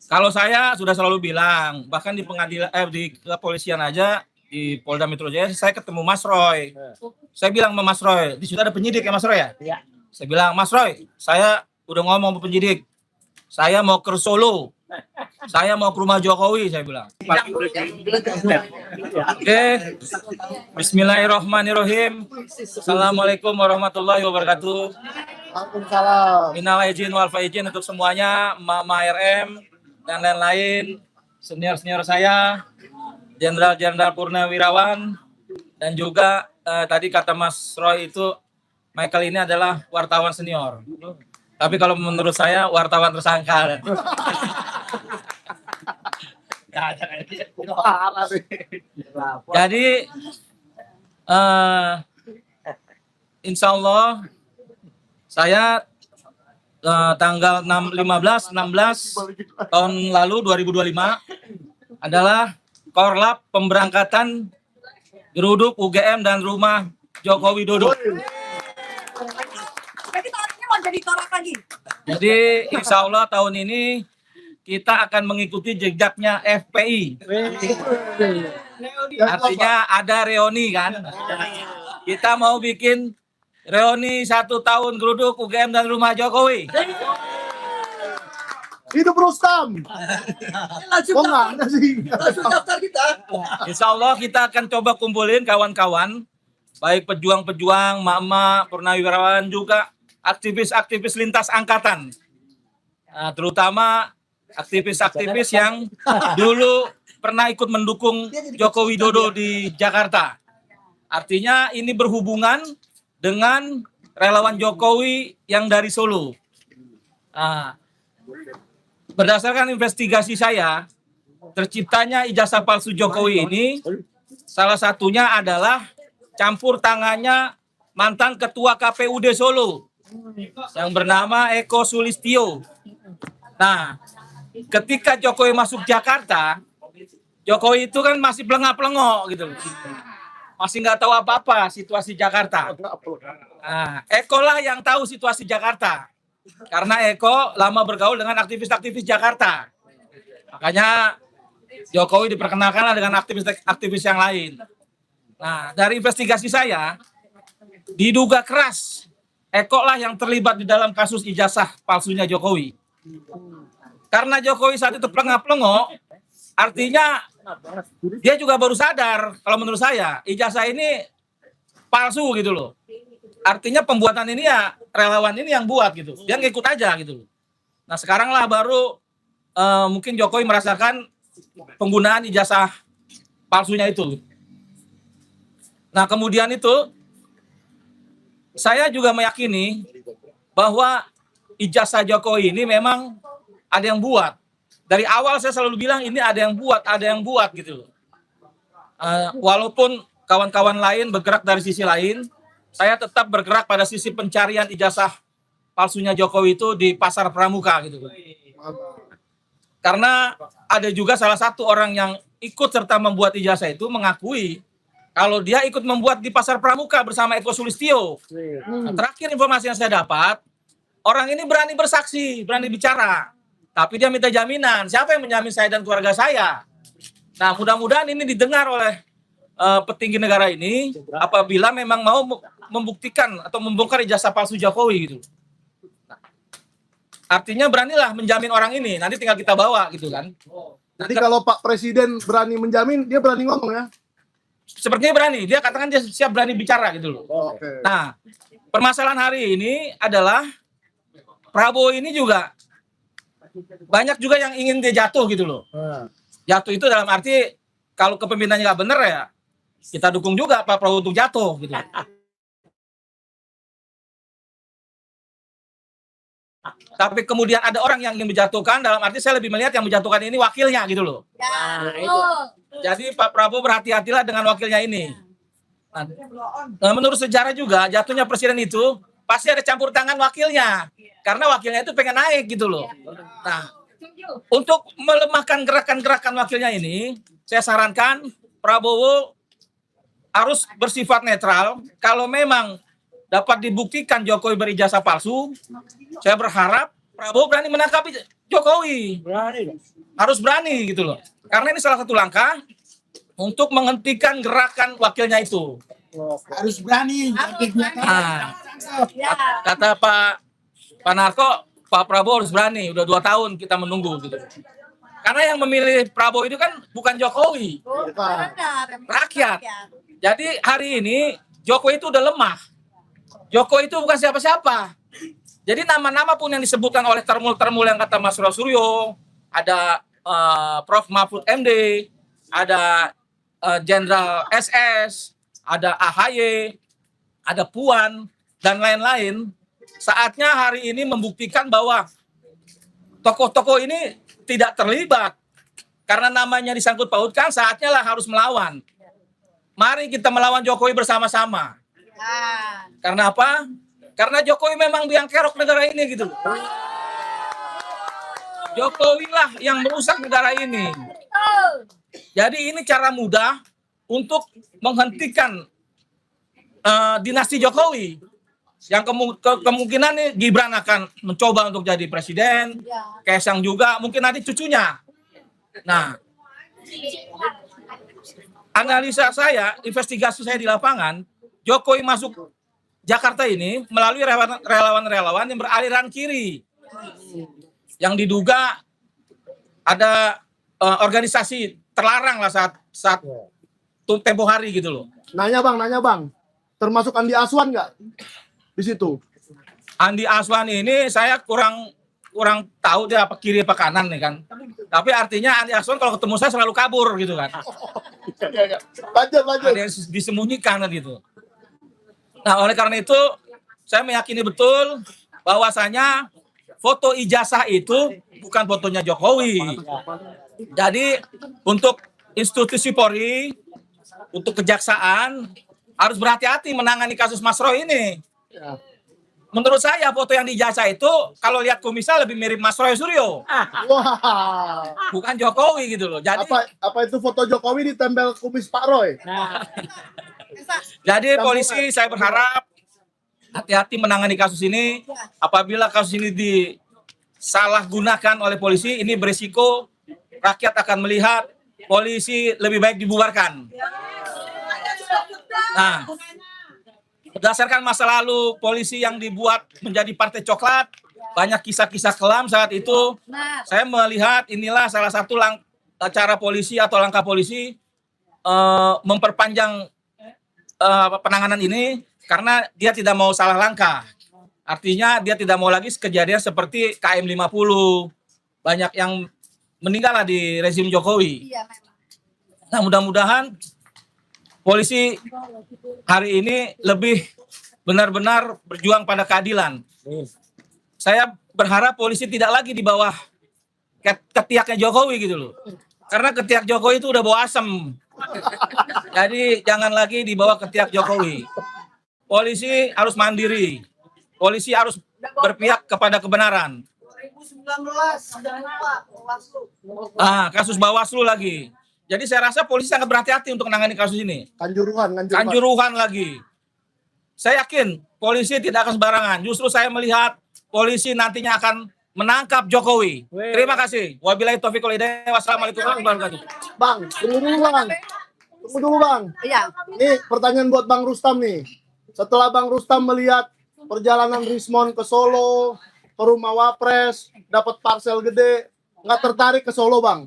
Kalau saya sudah selalu bilang, bahkan di pengadilan, di kepolisian aja, di Polda Metro Jaya, saya ketemu Mas Roy. Saya bilang sama Mas Roy, di situ ada penyidik ya Mas Roy ya? Iya. Saya bilang, Mas Roy, saya udah ngomong sama penyidik, saya mau ke Solo, saya mau ke rumah Jokowi, saya bilang. Oke, Bismillahirrahmanirrahim. Assalamualaikum warahmatullahi wabarakatuh. Waalaikumsalam. Minal aidin wal faizin untuk semuanya, Mama RM dan lain-lain, senior-senior saya, Jenderal Purnawirawan, dan juga tadi kata Mas Roy itu Michael ini adalah wartawan senior. Tapi kalau menurut saya wartawan tersangka. Jadi insya Allah saya tanggal 15, 16 tahun lalu 2025 adalah korlap pemberangkatan geruduk UGM dan rumah Joko Widodo. Jadi insya Allah tahun ini kita akan mengikuti jejaknya FPI. Artinya ada reuni kan. Kita mau bikin reuni 1 tahun geruduk UGM dan rumah Jokowi. Hidup Rustam. Oh enggak ada sih. Insya Allah kita akan coba kumpulin kawan-kawan, baik pejuang-pejuang, mama, purnawirawan juga, aktivis-aktivis lintas angkatan. Nah, terutama aktivis-aktivis yang dulu pernah ikut mendukung Joko Widodo di Jakarta. Artinya ini berhubungan dengan relawan Jokowi yang dari Solo. Nah, berdasarkan investigasi saya, terciptanya ijazah palsu Jokowi ini salah satunya adalah campur tangannya mantan ketua KPUD Solo yang bernama Eko Sulistyo. Nah, ketika Jokowi masuk Jakarta, Jokowi itu kan masih pelengah-pelengok gitu. Masih nggak tahu apa-apa situasi Jakarta. Nah, Eko lah yang tahu situasi Jakarta. Karena Eko lama bergaul dengan aktivis-aktivis Jakarta. Makanya Jokowi diperkenalkan dengan aktivis-aktivis yang lain. Nah, dari investigasi saya, diduga keras Eko lah yang terlibat di dalam kasus ijazah palsunya Jokowi. Karena Jokowi saat itu pelengah-pelengok, artinya dia juga baru sadar kalau menurut saya ijazah ini palsu gitu loh. Artinya pembuatan ini ya relawan ini yang buat gitu. Dia ngikut aja gitu loh. Nah, sekarang lah baru mungkin Jokowi merasakan penggunaan ijazah palsunya itu. Nah, kemudian itu saya juga meyakini bahwa ijazah Jokowi ini memang ada yang buat. Dari awal saya selalu bilang ini ada yang buat gitu. Walaupun kawan-kawan lain bergerak dari sisi lain, saya tetap bergerak pada sisi pencarian ijazah palsunya Jokowi itu di pasar pramuka gitu. Karena ada juga salah satu orang yang ikut serta membuat ijazah itu mengakui kalau dia ikut membuat di pasar pramuka bersama Eko Sulistyo. Nah, terakhir informasi yang saya dapat, orang ini berani bersaksi, berani bicara. Tapi dia minta jaminan. Siapa yang menjamin saya dan keluarga saya? Nah, mudah-mudahan ini didengar oleh petinggi negara ini apabila memang mau membuktikan atau membongkar ijazah palsu Jokowi gitu. Nah, artinya beranilah menjamin orang ini. Nanti tinggal kita bawa gitu kan. Jadi kalau Pak Presiden berani menjamin, dia berani ngomong ya? Sepertinya berani. Dia katakan dia siap berani bicara gitu loh. Oke. Nah, permasalahan hari ini adalah Prabowo ini juga banyak juga yang ingin dia jatuh gitu loh. Jatuh itu dalam arti kalau kepemimpinannya nggak bener ya kita dukung juga Pak Prabowo untuk jatuh gitu. Tapi kemudian ada orang yang ingin menjatuhkan, dalam arti saya lebih melihat yang menjatuhkan ini wakilnya gitu loh. Nah, itu. Jadi Pak Prabowo berhati-hatilah dengan wakilnya ini. Nah, menurut sejarah juga jatuhnya presiden itu pasti ada campur tangan wakilnya. Karena wakilnya itu pengen naik gitu loh. Nah, untuk melemahkan gerakan-gerakan wakilnya ini, saya sarankan Prabowo harus bersifat netral. Kalau memang dapat dibuktikan Jokowi berijazah palsu, saya berharap Prabowo berani menangkap Jokowi. Harus berani gitu loh. Karena ini salah satu langkah untuk menghentikan gerakan wakilnya itu. Harus berani. Nah, kata Pak Narko, Pak Prabowo harus berani. Udah 2 tahun kita menunggu gitu. Karena yang memilih Prabowo itu kan bukan Jokowi, rakyat. Jadi hari ini Jokowi itu udah lemah. Jokowi itu bukan siapa-siapa. Jadi nama-nama pun yang disebutkan oleh termul-termul yang kata Mas Suryo, ada Prof. Mahfud MD, ada Jenderal SS, ada AHY, ada Puan, dan lain-lain. Saatnya hari ini membuktikan bahwa tokoh-tokoh ini tidak terlibat. Karena namanya disangkut pautkan, saatnya lah harus melawan. Mari kita melawan Jokowi bersama-sama. Karena apa? Karena Jokowi memang biang kerok negara ini gitu. Jokowi lah yang merusak negara ini. Jadi ini cara mudah untuk menghentikan dinasti Jokowi. Yang kemungkinan nih Gibran akan mencoba untuk jadi presiden, Kaisang juga, mungkin nanti cucunya. Nah, analisa saya, investigasi saya di lapangan, Jokowi masuk Jakarta ini melalui relawan-relawan yang beraliran kiri. Yang diduga ada organisasi terlarang lah saat tempo hari gitu loh. Nanya bang, termasuk Andi Aswan nggak di situ? Andi Aswan ini saya kurang tahu dia apa kiri apa kanan nih kan. Tapi artinya Andi Aswan kalau ketemu saya selalu kabur gitu kan. Lanjut. Ada yang disembunyikan kan gitu. Nah, oleh karena itu saya meyakini betul bahwasanya foto ijazah itu bukan fotonya Jokowi. Jadi untuk institusi Polri, untuk kejaksaan harus berhati-hati menangani kasus Mas Roy ini. Menurut saya foto yang di ijazah itu kalau lihat kumisnya lebih mirip Mas Roy Suryo. Wah. Bukan Jokowi gitu loh. Jadi Apa itu foto Jokowi ditempel kumis Pak Roy? Jadi polisi saya berharap hati-hati menangani kasus ini. Apabila kasus ini disalahgunakan oleh polisi, ini berisiko rakyat akan melihat polisi lebih baik dibubarkan. Nah, berdasarkan masa lalu polisi yang dibuat menjadi partai coklat, banyak kisah-kisah kelam saat itu. Saya melihat inilah salah satu cara polisi atau langkah polisi memperpanjang penanganan ini karena dia tidak mau salah langkah. Artinya dia tidak mau lagi kejadian seperti KM 50. Banyak yang meninggal lah di rezim Jokowi. Nah, mudah-mudahan polisi hari ini lebih benar-benar berjuang pada keadilan. Saya berharap polisi tidak lagi di bawah ketiaknya Jokowi gitu loh. Karena ketiak Jokowi itu udah bau asem. Jadi jangan lagi di bawah ketiak Jokowi. Polisi harus mandiri. Polisi harus berpihak kepada kebenaran. 2019 Kasus Bawaslu lagi. Jadi saya rasa polisi sangat berhati-hati untuk menangani kasus ini. Kanjuruhan lagi. Saya yakin polisi tidak akan sembarangan. Justru saya melihat polisi nantinya akan menangkap Jokowi. Terima kasih. Wabillahi taufiq wal hidayah. Wassalamualaikum warahmatullahi wabarakatuh. Bang, tunggu dulu bang. Iya. Ini pertanyaan buat Bang Rustam nih. Setelah Bang Rustam melihat perjalanan Rismon ke Solo, ke rumah Wapres, dapat parcel gede, nggak tertarik ke Solo bang?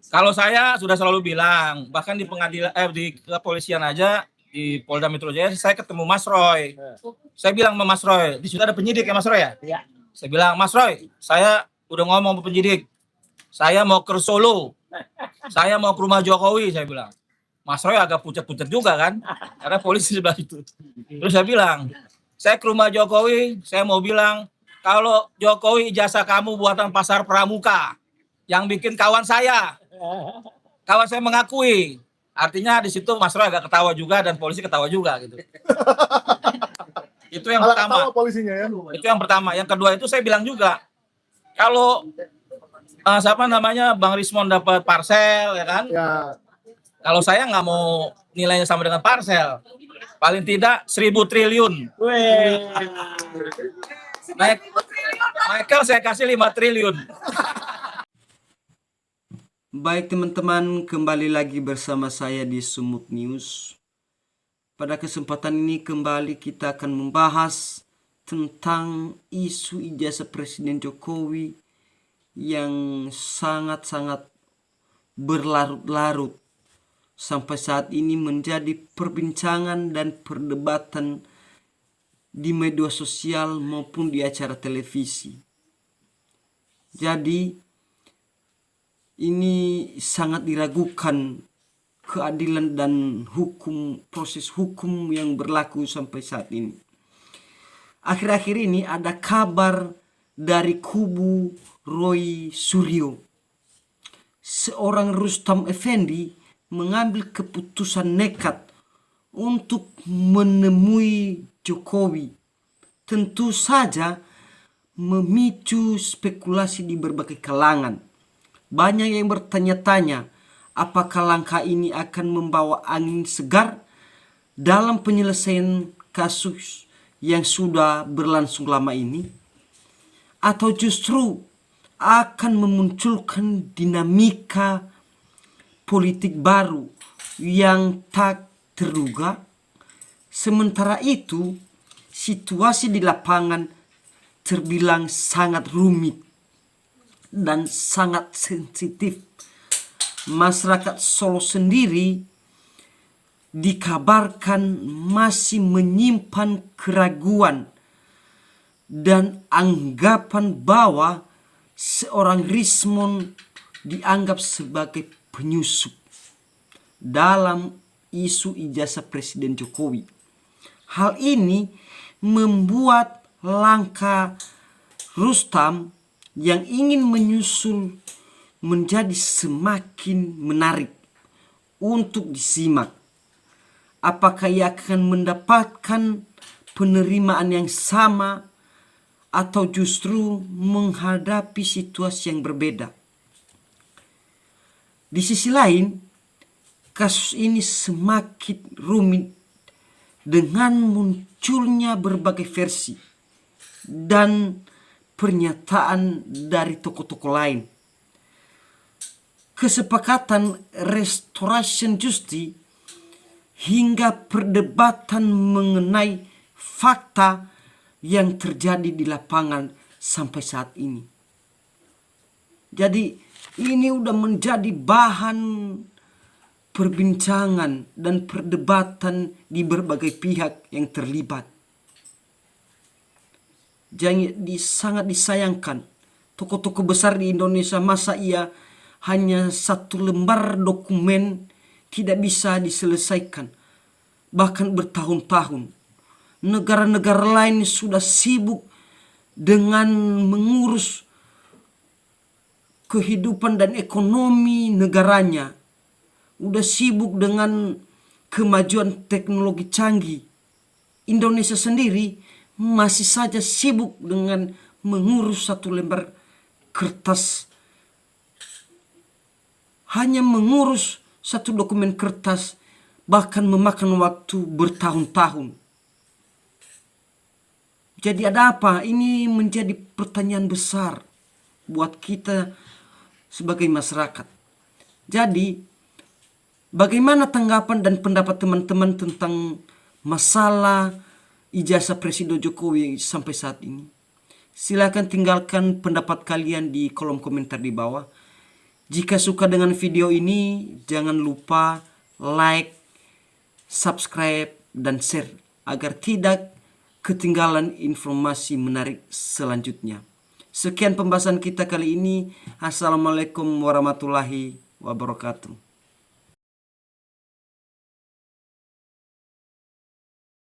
Kalau saya sudah selalu bilang, bahkan di pengadilan, di kepolisian aja, di Polda Metro Jaya, saya ketemu Mas Roy. Saya bilang sama Mas Roy, di situ ada penyidik ya Mas Roy ya? Iya. Saya bilang, Mas Roy, saya udah ngomong sama penyidik, saya mau ke Solo, saya mau ke rumah Jokowi, saya bilang. Mas Roy agak pucat-pucat juga kan, karena polisi sebelah itu. Terus saya bilang, saya ke rumah Jokowi, saya mau bilang, kalau Jokowi ijazah kamu buatan pasar pramuka, yang bikin kawan saya mengakui. Artinya di situ Mas Roy agak ketawa juga dan polisi ketawa juga gitu. Itu yang pertama. Ketawa polisinya ya. Itu yang pertama. Yang kedua itu saya bilang juga, kalau Bang Rismon dapat parcel ya kan? Ya. Kalau saya nggak mau nilainya sama dengan parcel, paling tidak 1.000 triliun. Michael saya kasih 5 triliun. Baik teman-teman, kembali lagi bersama saya di Sumut News. Pada kesempatan ini kembali kita akan membahas tentang isu ijazah Presiden Jokowi yang sangat-sangat berlarut-larut sampai saat ini menjadi perbincangan dan perdebatan di media sosial maupun di acara televisi. Jadi ini sangat diragukan keadilan dan proses hukum yang berlaku sampai saat ini. Akhir-akhir ini ada kabar dari kubu Roy Suryo. Seorang Rustam Effendi mengambil keputusan nekat untuk menemui Jokowi. Tentu saja memicu spekulasi di berbagai kalangan. Banyak yang bertanya-tanya apakah langkah ini akan membawa angin segar dalam penyelesaian kasus yang sudah berlangsung lama ini, atau justru akan memunculkan dinamika politik baru yang tak terduga. Sementara itu, situasi di lapangan terbilang sangat rumit dan sangat sensitif. Masyarakat Solo sendiri dikabarkan masih menyimpan keraguan dan anggapan bahwa seorang Rismon dianggap sebagai penyusup dalam isu ijazah Presiden Jokowi. Hal ini membuat langkah Rustam yang ingin menyusul menjadi semakin menarik untuk disimak. Apakah ia akan mendapatkan penerimaan yang sama atau justru menghadapi situasi yang berbeda? Di sisi lain, kasus ini semakin rumit dengan munculnya berbagai versi dan pernyataan dari tokoh-tokoh lain. Kesepakatan restoration justice hingga perdebatan mengenai fakta yang terjadi di lapangan sampai saat ini. Jadi ini udah menjadi bahan perbincangan dan perdebatan di berbagai pihak yang terlibat. Jadi sangat disayangkan, tokoh-tokoh besar di Indonesia masa ia hanya satu lembar dokumen tidak bisa diselesaikan, bahkan bertahun-tahun. Negara-negara lain sudah sibuk dengan mengurus kehidupan dan ekonomi negaranya. Udah sibuk dengan kemajuan teknologi canggih. Indonesia sendiri masih saja sibuk dengan mengurus satu lembar kertas. Hanya mengurus satu dokumen kertas bahkan memakan waktu bertahun-tahun. Jadi ada apa? Ini menjadi pertanyaan besar buat kita sebagai masyarakat. Jadi bagaimana tanggapan dan pendapat teman-teman tentang masalah ijazah Presiden Jokowi sampai saat ini? Silakan tinggalkan pendapat kalian di kolom komentar di bawah. Jika suka dengan video ini, jangan lupa like, subscribe, dan share agar tidak ketinggalan informasi menarik selanjutnya. Sekian pembahasan kita kali ini. Assalamualaikum warahmatullahi wabarakatuh.